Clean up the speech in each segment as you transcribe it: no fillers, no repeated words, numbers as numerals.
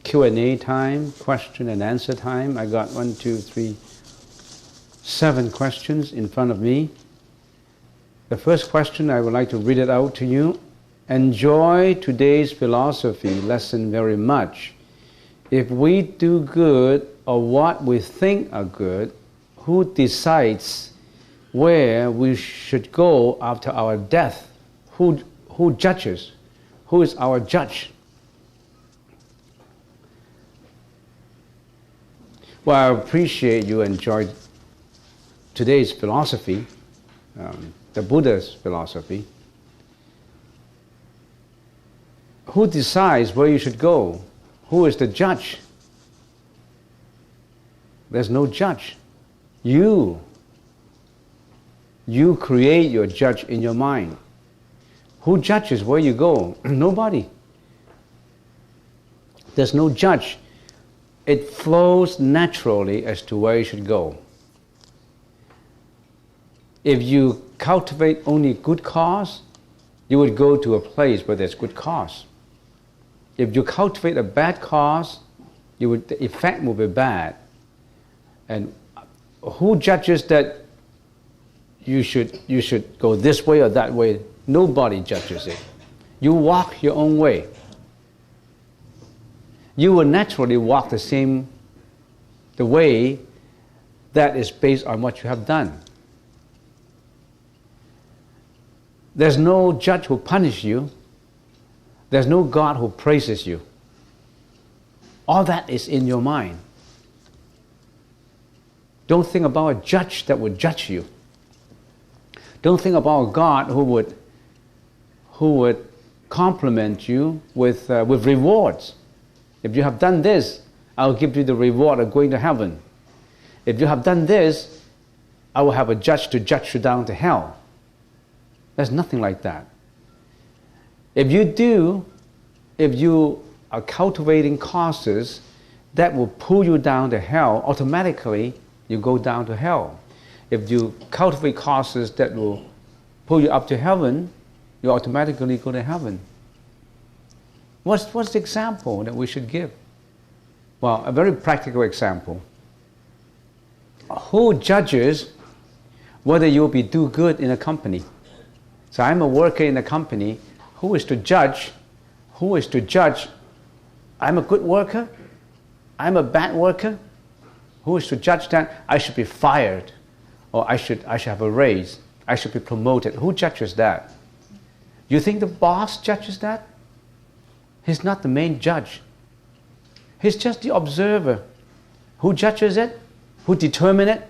Q&A time, question and answer time. I got 7 questions in front of me. The first question, I would like to read it out to you. Enjoy today's philosophy lesson very much. If we do good or what we think are good, who decides where we should go after our death? Who judges? Who is our judge? Well, I appreciate you enjoyed today's philosophy, the Buddha's philosophy. Who decides where you should go? Who is the judge? There's no judge. You create your judge in your mind. Who judges where you go? Nobody. There's no judge. It flows naturally as to where you should go. If you cultivate only good cause, you would go to a place where there's good cause. If you cultivate a bad cause, the effect will be bad. And who judges that you should go this way or that way? Nobody judges it. You walk your own way. You will naturally walk the way that is based on what you have done. There's no judge who punishes you. There's no God who praises you. All that is in your mind. Don't think about a judge that would judge you. Don't think about a God who would compliment you with rewards. If you have done this, I'll give you the reward of going to heaven. If you have done this, I will have a judge to judge you down to hell. There's nothing like that. If you are cultivating causes that will pull you down to hell, automatically you go down to hell. If you cultivate causes that will pull you up to heaven, you automatically go to heaven. What's the example that we should give? Well, a very practical example. Who judges whether you'll be do good in a company? So I'm a worker in a company. Who is to judge? Who is to judge? I'm a good worker? I'm a bad worker? Who is to judge that? I should be fired, or I should have a raise. I should be promoted. Who judges that? You think the boss judges that? He's not the main judge. He's just the observer. Who judges it? Who determines it?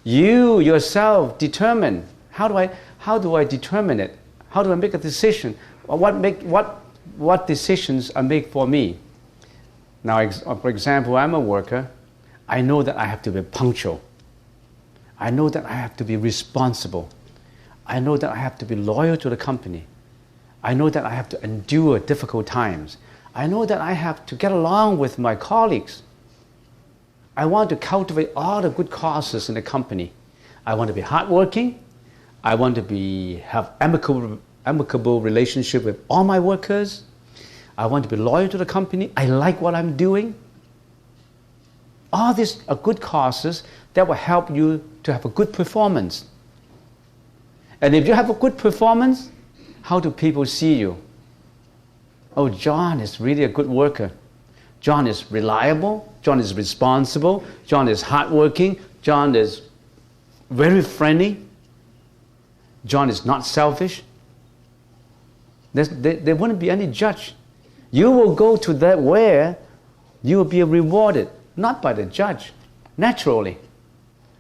You yourself determine. How do I determine it? How do I make a decision? What decisions are made for me? Now, for example, I'm a worker. I know that I have to be punctual. I know that I have to be responsible. I know that I have to be loyal to the company. I know that I have to endure difficult times. I know that I have to get along with my colleagues. I want to cultivate all the good causes in the company. I want to be hardworking. I want to have amicable relationship with all my workers. I want to be loyal to the company. I like what I'm doing. All these are good causes that will help you to have a good performance. And if you have a good performance, how do people see you? Oh, John is really a good worker. John is reliable. John is responsible. John is hardworking. John is very friendly. John is not selfish. There wouldn't be any judge. You will go to that where you will be rewarded, not by the judge, naturally.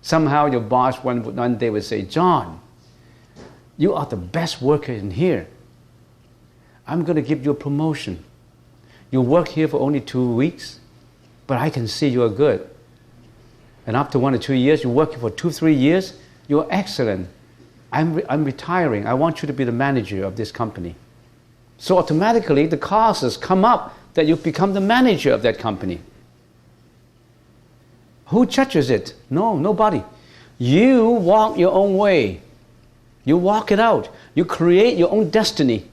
Somehow your boss one day will say, John, you are the best worker in here. I'm going to give you a promotion. You work here for only 2 weeks, but I can see you are good. And after 1 or 2 years, you work here for 2-3 years, you're excellent. I'm retiring. I want you to be the manager of this company. So automatically the causes come up that you become the manager of that company. Who judges it? No, nobody. You walk your own way. You walk it out. You create your own destiny.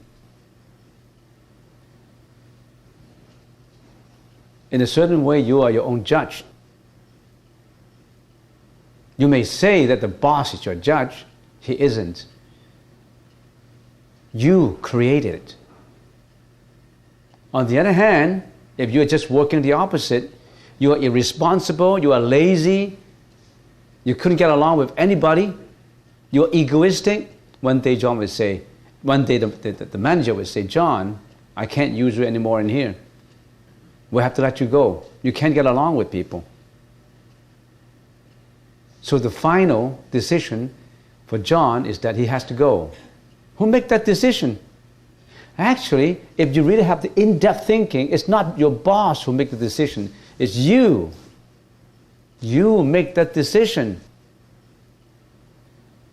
In a certain way, you are your own judge. You may say that the boss is your judge. He isn't. You created it. On the other hand, if you are just working the opposite, you are irresponsible, you are lazy, you couldn't get along with anybody, you're egoistic. One day the manager would say, John, I can't use you anymore in here. We'll have to let you go. You can't get along with people. So the final decision for John is that he has to go. Who make that decision? Actually, if you really have the in-depth thinking, it's not your boss who makes the decision. It's you. You make that decision.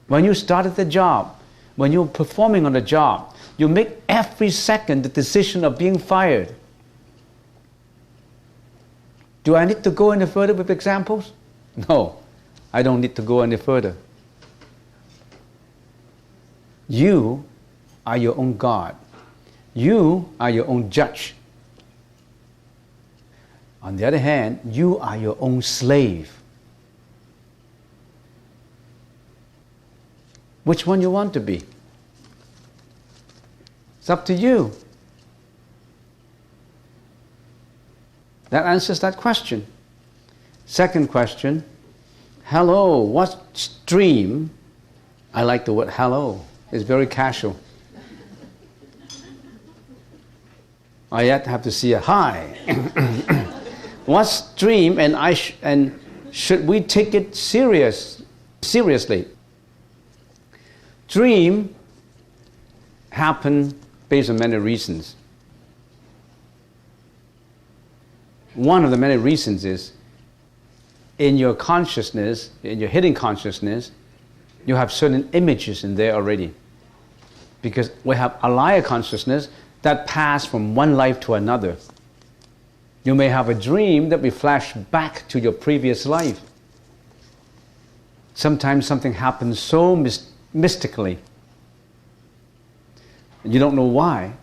When you started the job, when you're performing on the job, you make every second the decision of being fired. Do I need to go any further with examples? No, I don't need to go any further. You are your own God. You are your own judge. On the other hand, you are your own slave. Which one you want to be? It's up to you. That answers that question. Second question, hello, what stream? I like the word hello. It's very casual. I yet have to see a hi. What stream, and should we take it seriously? Dream happen based on many reasons. One of the many reasons is in your consciousness, in your hidden consciousness, you have certain images in there already. Because we have alaya consciousness that pass from one life to another. You may have a dream that will flash back to your previous life. Sometimes something happens so mystically. You don't know why.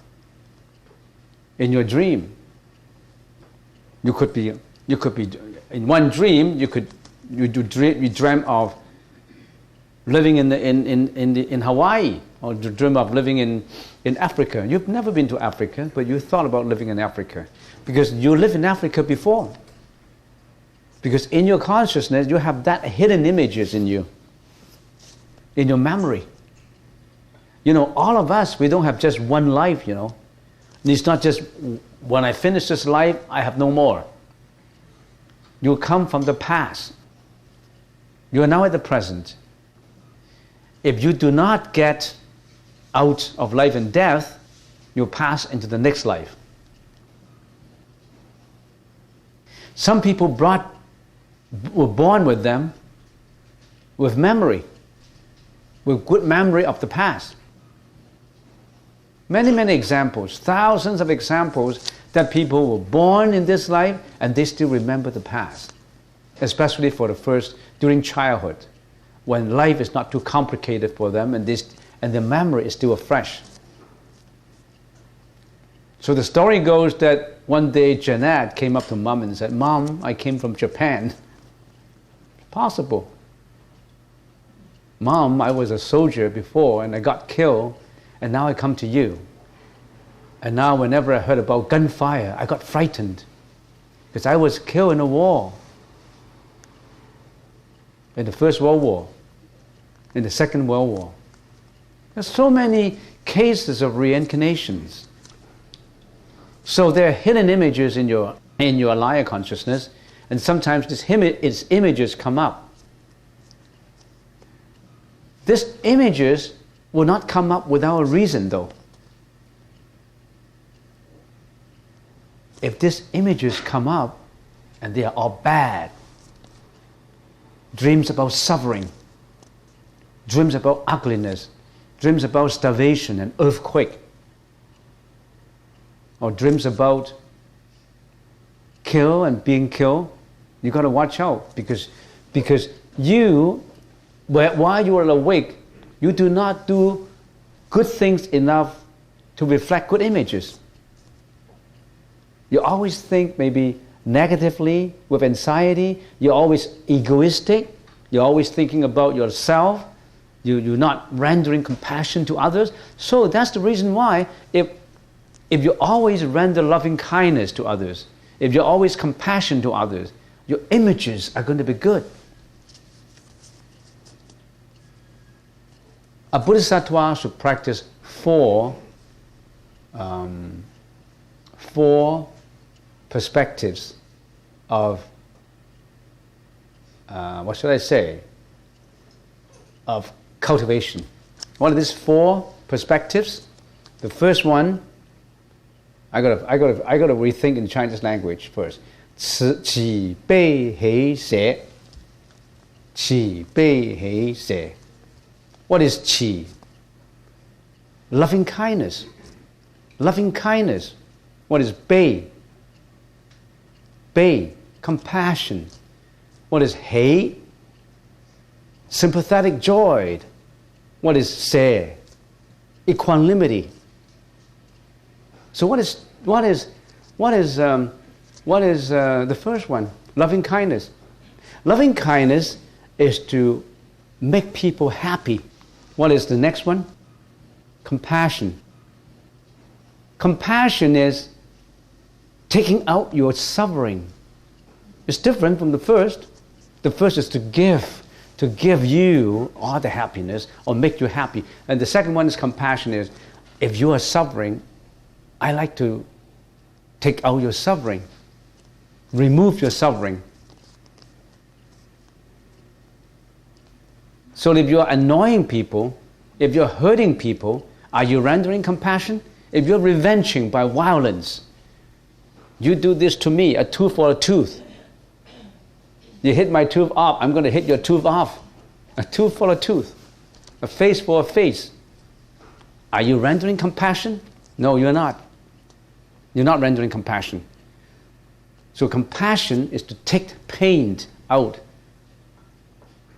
In your dream, you could be in one dream. You dream of living in Hawaii, or you dream of living in Africa. You've never been to Africa, but you thought about living in Africa because you lived in Africa before. Because in your consciousness, you have that hidden images in you, in your memory. You know, all of us, we don't have just one life, you know. It's not just, when I finish this life, I have no more. You come from the past. You are now at the present. If you do not get out of life and death, you pass into the next life. Some people were born with them, with memory, with good memory of the past. Many, many examples, thousands of examples that people were born in this life and they still remember the past, especially during childhood, when life is not too complicated for them and the memory is still fresh. So the story goes that one day Jeanette came up to Mom and said, Mom, I came from Japan. Possible. Mom, I was a soldier before and I got killed, and now I come to you. And now whenever I heard about gunfire, I got frightened because I was killed in a war. In the First World War, in the Second World War. There's so many cases of reincarnations. So there are hidden images in your alaya consciousness, and sometimes its images come up. These images will not come up without a reason, though. If these images come up and they are all bad, dreams about suffering, dreams about ugliness, dreams about starvation and earthquake, or dreams about kill and being killed, you got to watch out because you, while you are awake, you do not do good things enough to reflect good images. You always think maybe negatively, with anxiety, you're always egoistic, you're always thinking about yourself, you're not rendering compassion to others. So that's the reason why if you always render loving kindness to others, if you're always compassion to others, your images are going to be good. A bodhisattva should practice four perspectives of, what should I say, of cultivation. What are these four perspectives? The first one, I gotta rethink in Chinese language first. 此起悲喜舍. 起悲喜舍. What is qi? Loving kindness. Loving kindness. What is bei? Bei, compassion. What is hei? Sympathetic joy. What is se? Equanimity. So what is the first one? Loving kindness. Loving kindness is to make people happy. What is the next one? Compassion. Compassion is taking out your suffering. It's different from the first. The first is to give you all the happiness or make you happy. And the second one is compassion is, if you are suffering, I like to take out your suffering, remove your suffering. So if you're annoying people, if you're hurting people, are you rendering compassion? If you're revenging by violence, you do this to me, a tooth for a tooth. You hit my tooth off, I'm going to hit your tooth off. A tooth for a tooth, a face for a face. Are you rendering compassion? No, you're not. You're not rendering compassion. So compassion is to take pain out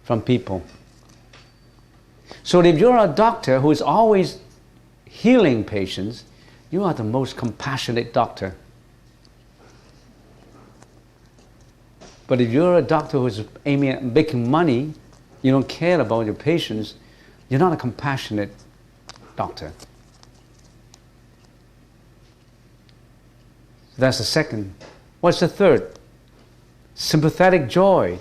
from people. So if you're a doctor who is always healing patients, you are the most compassionate doctor. But if you're a doctor who's aiming at making money, you don't care about your patients, you're not a compassionate doctor. That's the second. What's the third? Sympathetic joy.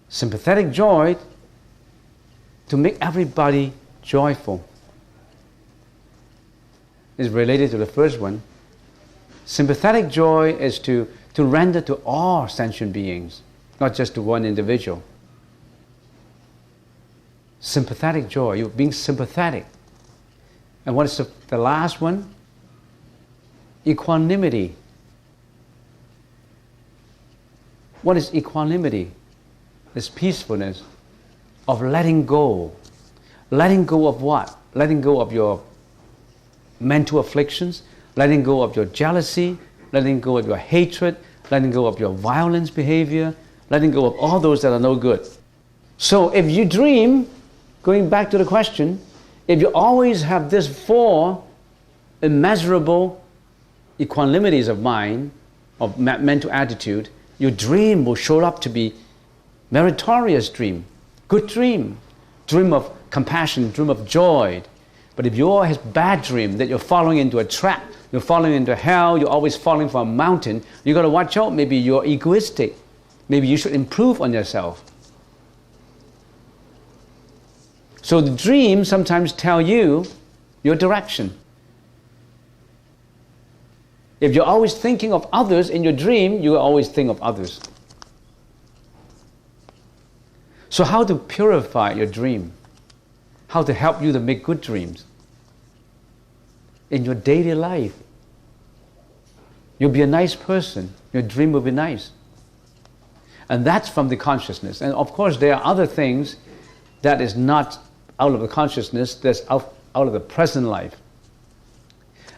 Sympathetic joy to make everybody joyful is related to the first one. Sympathetic joy is to render to all sentient beings, not just to one individual. Sympathetic joy, you're being sympathetic. And what is the last one? Equanimity. What is equanimity? It's peacefulness of letting go. Letting go of what? Letting go of your mental afflictions, letting go of your jealousy, letting go of your hatred, letting go of your violence behavior, letting go of all those that are no good. So if you dream, going back to the question, if you always have these four immeasurable equanimities of mind, of mental attitude, your dream will show up to be meritorious dream, good dream, dream of compassion, dream of joy. But if you always have bad dream, that you're falling into a trap, you're falling into hell, you're always falling from a mountain, you got to watch out. Maybe you're egoistic. Maybe you should improve on yourself. So the dreams sometimes tell you your direction. If you're always thinking of others in your dream, you will always think of others. So how to purify your dream? How to help you to make good dreams? In your daily life, you'll be a nice person. Your dream will be nice. And that's from the consciousness. And of course, there are other things that is not out of the consciousness, that's out of the present life.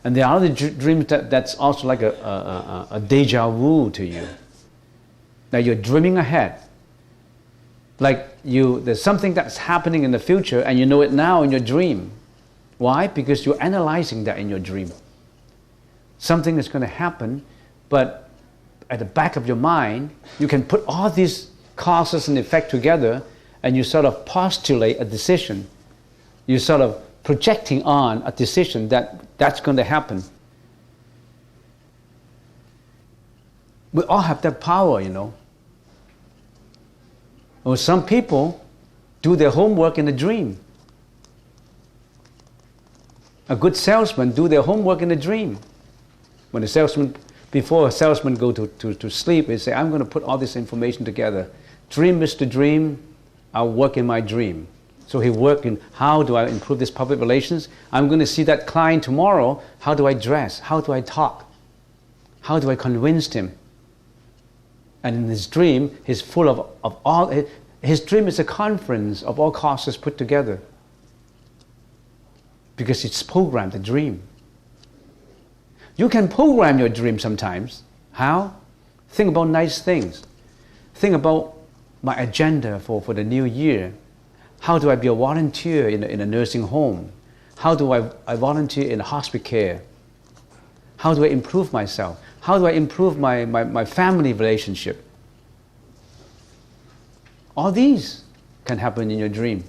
And there are other dreams that's also like a deja vu to you. Now you're dreaming ahead. Like there's something that's happening in the future and you know it now in your dream. Why? Because you're analyzing that in your dream. Something is going to happen, but at the back of your mind, you can put all these causes and effect together, and you sort of postulate a decision. You sort of projecting on a decision that's going to happen. We all have that power, you know. Or some people do their homework in a dream. A good salesman do their homework in a dream. When a salesman, before a salesman go to sleep, they say, I'm going to put all this information together. Dream, Mr. Dream, I'll work in my dream. So he worked in, how do I improve this public relations? I'm going to see that client tomorrow. How do I dress? How do I talk? How do I convince him? And in his dream, he's full of all, his dream is a conference of all causes put together. Because it's programmed, the dream. You can program your dream sometimes. How? Think about nice things. Think about my agenda for the new year. How do I be a volunteer in a nursing home? How do I volunteer in hospice care? How do I improve myself? How do I improve my family relationship? All these can happen in your dream.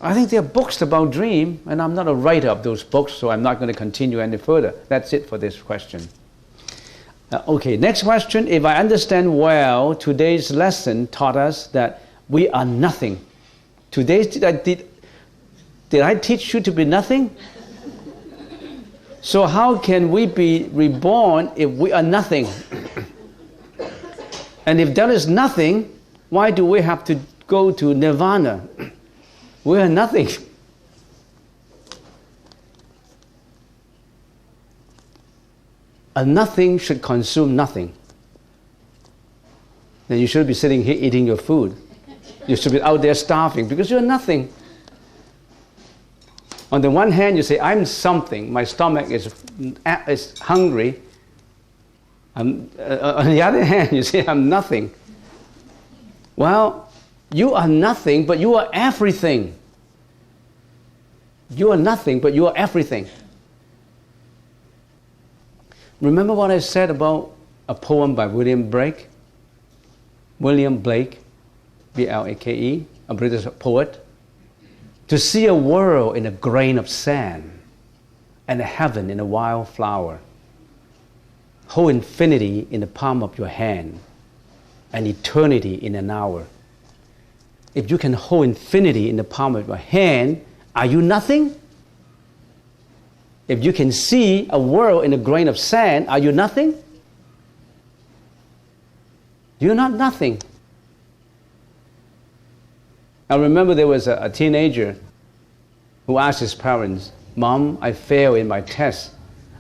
I think there are books about dream, and I'm not a writer of those books, so I'm not going to continue any further. That's it for this question. Okay, next question. If I understand well, today's lesson taught us that we are nothing. Today, did I teach you to be nothing? So how can we be reborn if we are nothing? And if there is nothing, why do we have to go to nirvana? We are nothing. A nothing should consume nothing. Then you should be sitting here eating your food. You should be out there starving because you're nothing. On the one hand, you say, I'm something. My stomach is hungry. On the other hand, you say, I'm nothing. Well, you are nothing, but you are everything. You are nothing, but you are everything. Remember what I said about a poem by William Blake? William Blake, B-L-A-K-E, a British poet. To see a world in a grain of sand and a heaven in a wild flower. Hold infinity in the palm of your hand and eternity in an hour. If you can hold infinity in the palm of your hand, are you nothing? If you can see a world in a grain of sand, are you nothing? You're not nothing. I remember there was a teenager who asked his parents, Mom, I failed in my test.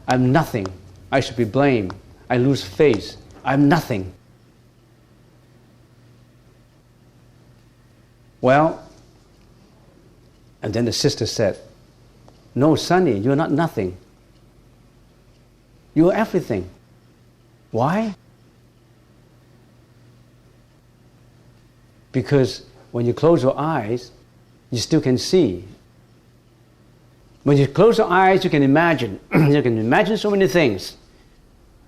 I'm nothing. I should be blamed. I lose face. I'm nothing. Well, and then the sister said, no, Sonny, you're not nothing. You're everything. Why? Because when you close your eyes, you still can see. When you close your eyes, you can imagine. You can imagine so many things.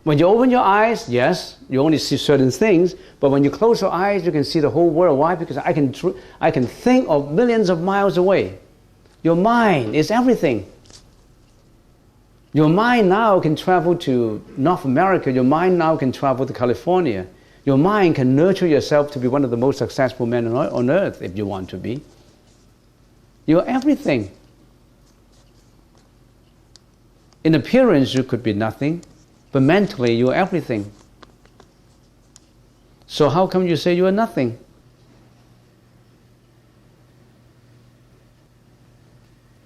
When you open your eyes, yes, you only see certain things, but when you close your eyes, you can see the whole world. Why? Because I can think of millions of miles away. Your mind is everything. Your mind now can travel to North America. Your mind now can travel to California. Your mind can nurture yourself to be one of the most successful men on earth if you want to be. You're everything. In appearance, you could be nothing, but mentally, you're everything. So how come you say you are nothing?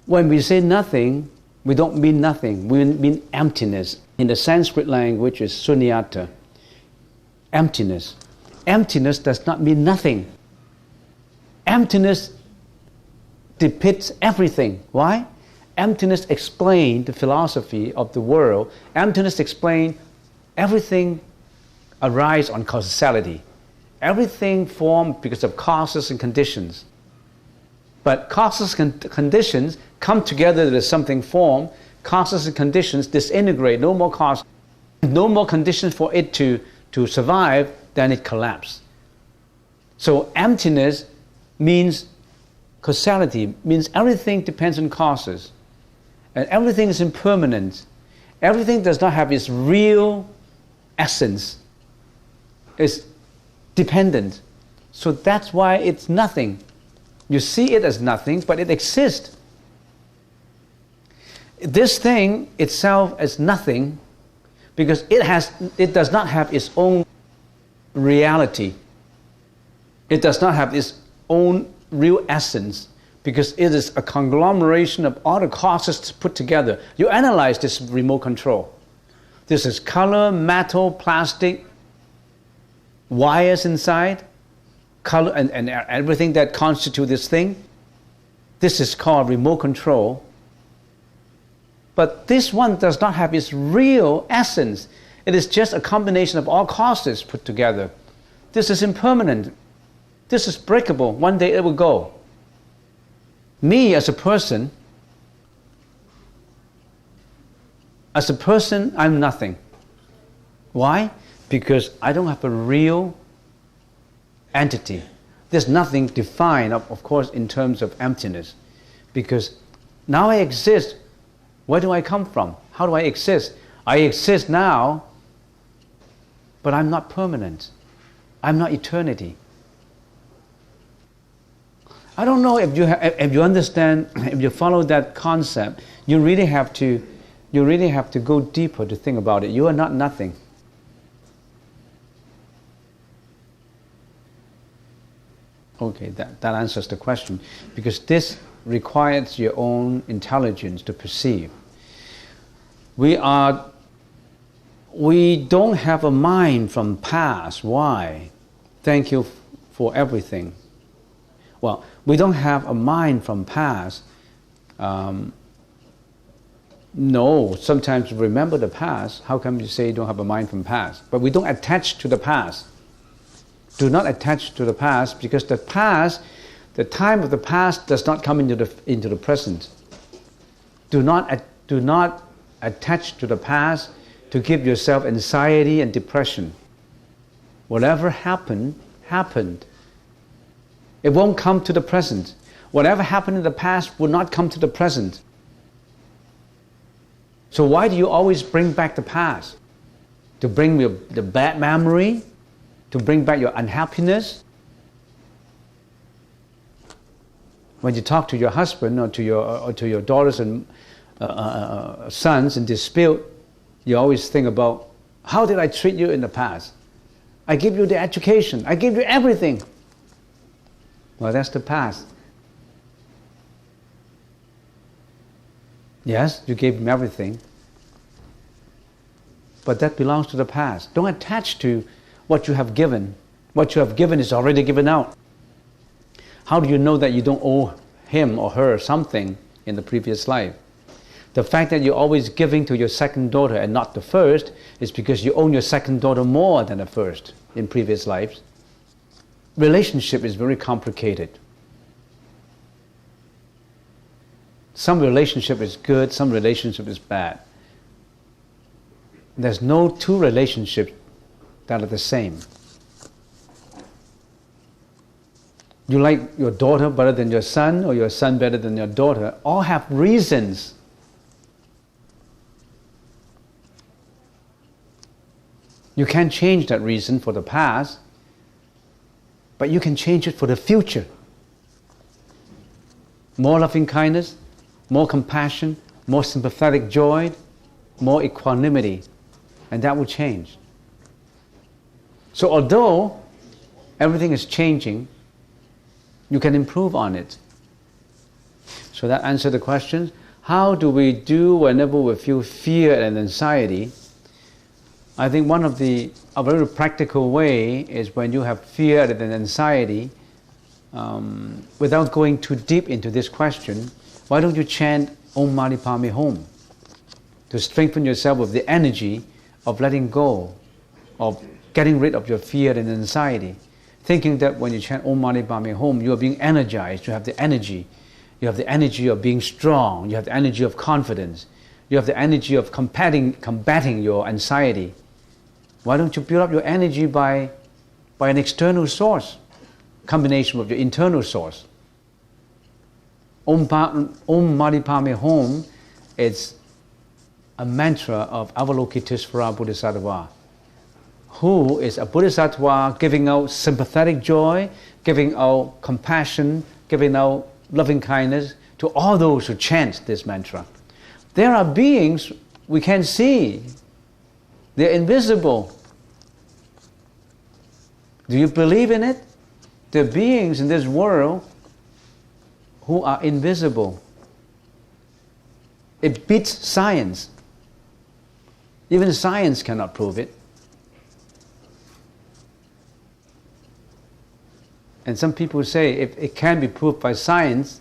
When we say nothing, we don't mean nothing. We mean emptiness. In the Sanskrit language, it's sunyata. Emptiness. Emptiness does not mean nothing. Emptiness depicts everything. Why? Emptiness explains the philosophy of the world. Emptiness explains everything arises on causality. Everything formed because of causes and conditions. But causes and conditions come together, there's something formed. Causes and conditions disintegrate, no more cause. no more conditions for it to survive, then it collapses. So emptiness means causality, means everything depends on causes. And everything is impermanent. Everything does not have its real essence. It's dependent. So that's why it's nothing. You see it as nothing, but it exists. This thing itself is nothing because it does not have its own reality. It does not have its own real essence because it is a conglomeration of all the causes put together. You analyze this remote control. This is color, metal, plastic, wires inside, color, and everything that constitutes this thing. This is called remote control. But this one does not have its real essence. It is just a combination of all causes put together. This is impermanent. This is breakable. One day it will go. Me as a person, I'm nothing. Why? Because I don't have a real entity. There's nothing defined, of course, in terms of emptiness. Because now I exist. Where do I come from? How do I exist? I exist now, but I'm not permanent. I'm not eternity. I don't know if you understand, if you follow that concept, you really have to go deeper to think about it. You are not nothing. Okay, that answers the question, because this requires your own intelligence to perceive. We don't have a mind from past. Why? Thank you for everything. Well, we don't have a mind from past. No, sometimes we remember the past. How come you say you don't have a mind from past? But we don't attach to the past. Do not attach to the past, because the past, the time of the past does not come into the present. Do not attach to the past to give yourself anxiety and depression. Whatever happened, happened. It won't come to the present. Whatever happened in the past will not come to the present. So why do you always bring back the past? To bring the bad memory? To bring back your unhappiness? When you talk to your husband or to your daughters and sons in dispute, you always think about, how did I treat you in the past? I give you the education. I give you everything. Well, that's the past. Yes, you gave him everything. But that belongs to the past. Don't attach to what you have given. What you have given is already given out. How do you know that you don't owe him or her something in the previous life? The fact that you're always giving to your second daughter and not the first is because you own your second daughter more than the first in previous lives. Relationship is very complicated. Some relationship is good, some relationship is bad. There's no two relationships that are the same. You like your daughter better than your son, or your son better than your daughter, all have reasons. You can't change that reason for the past, but you can change it for the future. More loving kindness, more compassion, more sympathetic joy, more equanimity, and that will change. So although everything is changing, you can improve on it. So that answers the question. How do we do whenever we feel fear and anxiety? I think a very practical way is when you have fear and anxiety, without going too deep into this question, why don't you chant Om Mani Padme Hum to strengthen yourself with the energy of letting go, of getting rid of your fear and anxiety. Thinking that when you chant Om Mani Padme Hum, you are being energized, you have the energy. You have the energy of being strong, you have the energy of confidence. You have the energy of combating your anxiety. Why don't you build up your energy by an external source, combination with your internal source? Om Mani Padme Hum is a mantra of Avalokiteshvara Bodhisattva, who is a Bodhisattva giving out sympathetic joy, giving out compassion, giving out loving kindness to all those who chant this mantra. There are beings we can't see. They're invisible. Do you believe in it? There are beings in this world who are invisible. It beats science. Even science cannot prove it. And some people say if it can be proved by science,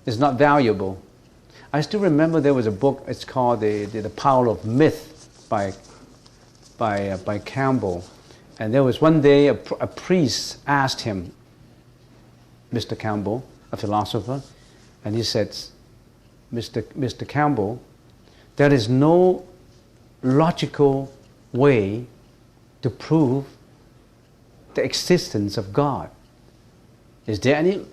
it's not valuable. I still remember there was a book, it's called The Power of Myth by Campbell. And there was one day a priest asked him, Mr. Campbell, a philosopher, and he said, Mr. Campbell, there is no logical way to prove the existence of God. Is there any?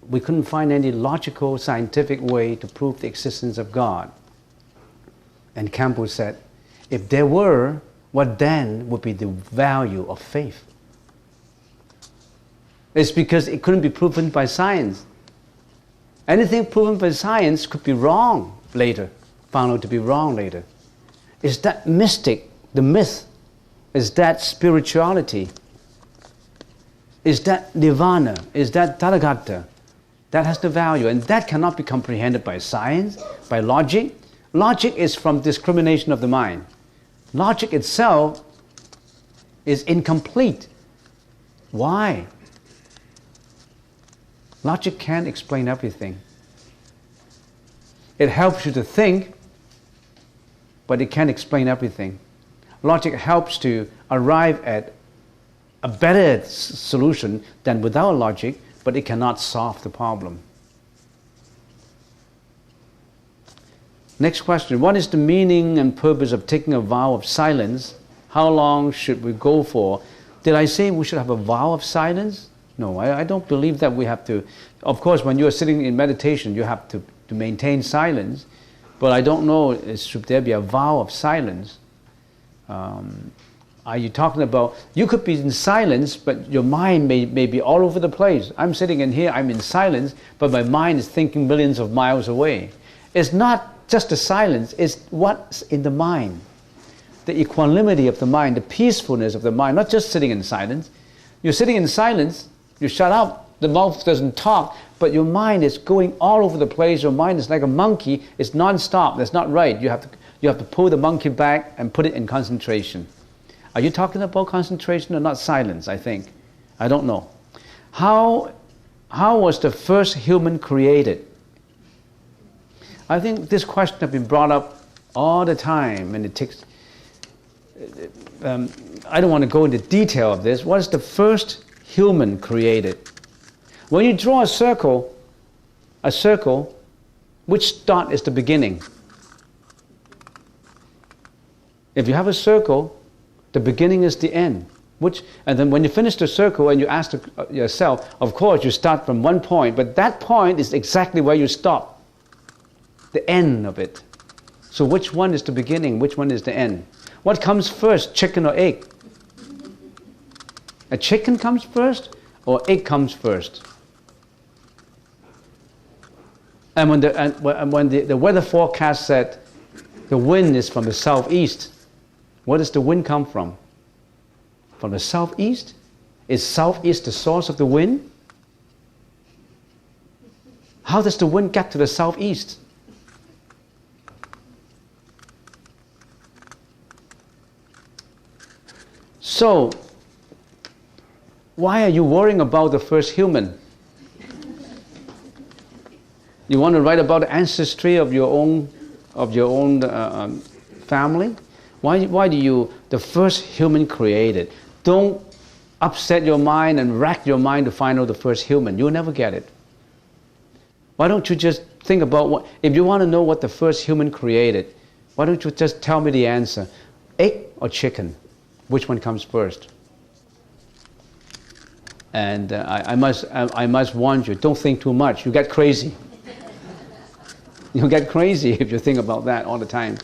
We couldn't find any logical, scientific way to prove the existence of God. And Campbell said, if there were, what then would be the value of faith? It's because it couldn't be proven by science. Anything proven by science could be wrong later, found out to be wrong later. Is that mystic, the myth? Is that spirituality? Is that nirvana? Is that Tathagata? That has the value, and that cannot be comprehended by science, by logic. Logic is from discrimination of the mind. Logic itself is incomplete. Why? Logic can't explain everything. It helps you to think, but it can't explain everything. Logic helps to arrive at a better solution than without logic, but it cannot solve the problem. Next question. What is the meaning and purpose of taking a vow of silence? How long should we go for? Did I say we should have a vow of silence? No, I don't believe that we have to. Of course, when you are sitting in meditation, you have to maintain silence. But I don't know, should there be a vow of silence? Are you talking about, you could be in silence, but your mind may be all over the place. I'm sitting in here, I'm in silence, but my mind is thinking millions of miles away. It's not just the silence, it's what's in the mind. The equanimity of the mind, the peacefulness of the mind, not just sitting in silence. You're sitting in silence, you shut up, the mouth doesn't talk, but your mind is going all over the place. Your mind is like a monkey, it's non-stop, that's not right. You have to pull the monkey back and put it in concentration. Are you talking about concentration or not silence, I think? I don't know. How was the first human created? I think this question has been brought up all the time, and it takes... I don't want to go into detail of this. What is the first human created? When you draw a circle, which dot is the beginning? If you have a circle, the beginning is the end. And then when you finish the circle and you ask yourself, of course you start from one point, but that point is exactly where you stop. The end of it. So which one is the beginning? Which one is the end? What comes first, chicken or egg? A chicken comes first or egg comes first? And when the weather forecast said the wind is from the southeast, where does the wind come from? From the southeast? Is southeast the source of the wind? How does the wind get to the southeast? So, why are you worrying about the first human? You want to write about the ancestry of your own family? Why do you, the first human created? Don't upset your mind and rack your mind to find out the first human. You'll never get it. Why don't you just think about if you want to know what the first human created, Why don't you just tell me the answer? Egg or chicken? Which one comes first? And I must warn you, don't think too much. You get crazy. You'll get crazy if you think about that all the time.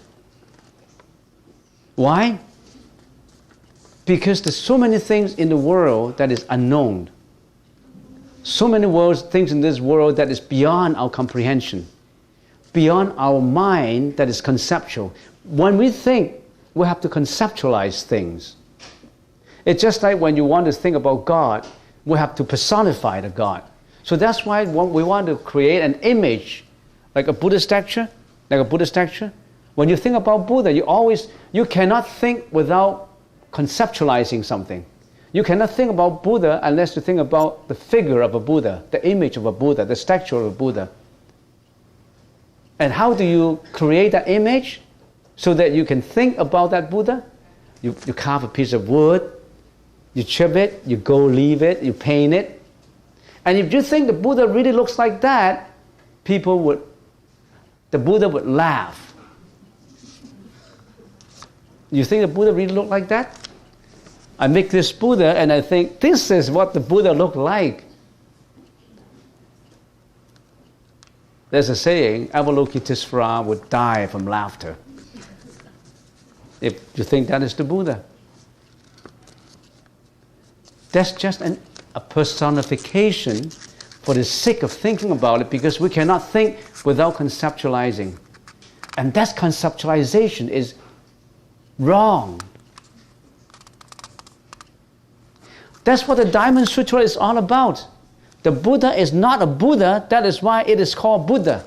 Why? Because there's so many things in the world that is unknown. So many things in this world that is beyond our comprehension, beyond our mind, that is conceptual. When we think, we have to conceptualize things. It's just like when you want to think about God, we have to personify the God. So that's why we want to create an image, like a Buddhist statue, When you think about Buddha, you cannot think without conceptualizing something. You cannot think about Buddha unless you think about the figure of a Buddha, the image of a Buddha, the statue of a Buddha. And how do you create that image so that you can think about that Buddha? You carve a piece of wood, you chip it, you gold leaf it, you paint it. And if you think the Buddha really looks like that, the Buddha would laugh. You think the Buddha really looked like that? I make this Buddha and I think, this is what the Buddha looked like. There's a saying, Avalokitesvara would die from laughter. If you think that is the Buddha. That's just a personification for the sake of thinking about it, because we cannot think without conceptualizing. And that conceptualization is wrong. That's what the Diamond Sutra is all about. The Buddha is not a Buddha, that is why it is called Buddha.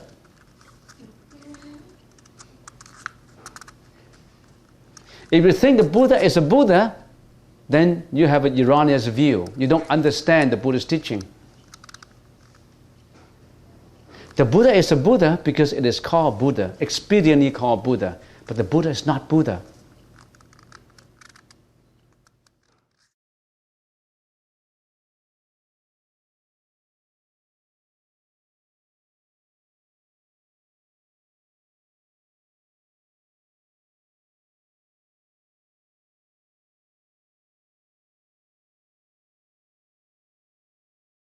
If you think the Buddha is a Buddha, then you have an erroneous view. You don't understand the Buddhist teaching. The Buddha is a Buddha because it is called Buddha, expediently called Buddha. But the Buddha is not Buddha.